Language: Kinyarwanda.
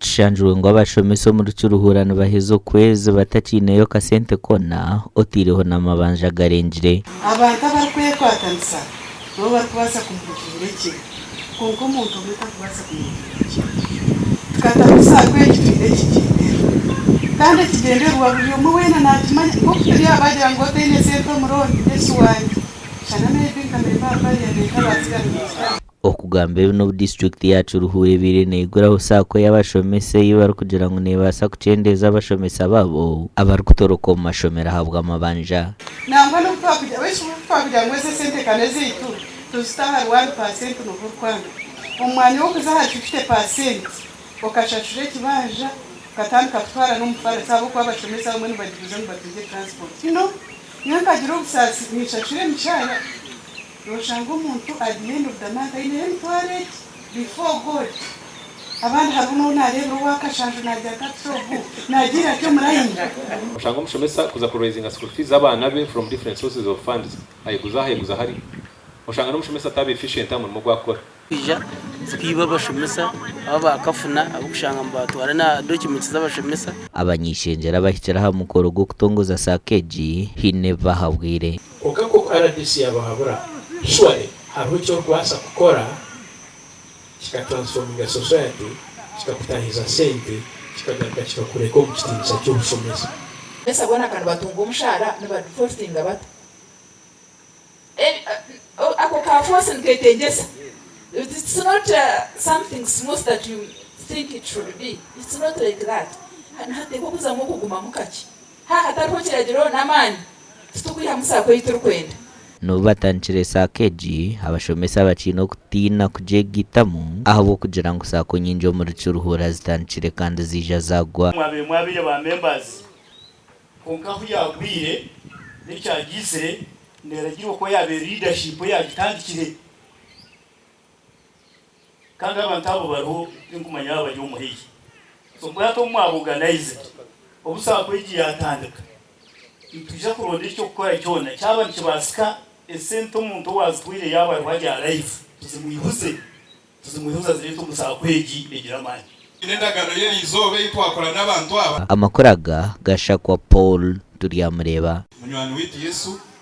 tushanjwe ngo abashomesa mu rucuruhurano bahezo kwezi batakineyo kasente kona otiriho namabanja garengire abantu abarikuye kwatanisa bo barikubaza kumukirire ki kuko umuntu mwita kubaza kumukirire tukatamisa kwekirire ki kandi kigenderwa buri umwe wena nakimanya ko kuri abagira ngo tene sento muroni Yesu wanjye shana n'ibinga mbere baba yabeka bazigana okugamba no district yacu ruhure birene iguraho sako y'abashomese yibar kugira ngo nebasa kucendeza abashomesa babo abarukutoroka mu mashomera habwa amabanja nangwa no kwakujya wese kwakujya ngo ese sente kaneze itu tuzitaha 1% no kurkwanga umwanya wo kuzaha 50% okashashire kibaja katani katwara n'umufara sabo kwa abashomesa bamwe bagize ngo batuje transport nyankagira ubusasi nishashire mishaya Roshango umuntu at the end of the month in employed before God. Abandi haruno nareba wakashanje najya katsobu nagira cyo murayinga. Roshango mushomesa kuza ku raising school fees abana be from different sources of funds. Ayiguza hari. Roshango no mushomesa tabe efficient mu gwakora. Ija zikiba bashomesa aba akafuna abukushanga mbatu arana documents z'abashomesa abanyishenjera bahicara ha mukoro go kutongoza sakeji hineva habwire. Okako RDC yabahabura Swale, harucho kwasa kukora chika transforming society, chika kutahiza sente, chika kureko mchitinisa cy'ubusomesa. Besa bwana kandi batunga umushara n'abadu forcing abata. Ako ka force nketengesa. It's not something smooth that you think it should be. It's not like that. Hate ko kuza mu kuguma mukaki. Hatariho kiragiro namani. Tutukwihamusa ko yiturukwenda. Nubatanchire sakeji abashomesa bacino kutina kujegitamu aho kugira ngo sako nyinjo mu rucuruhura zitanchire kandi zija zagwa mwabire ba members konka yagwire n'icyagisire nderagira ko yabe leadership yagitandikire kandi abantu abo bariho ingumanya y'abaje umuhiye so mwato mwabuganize obusako igi yatandika tujya kuronda icyo gukora cyona cyaba kibasika esento umuntu wazwire yabaye wajya live tuzimuyihuza zirito musakwegi egira manje indagano ye izobe itwakora n'abantu aba amakoraga gashakwa Paul turiyamureba munywani witi Yesu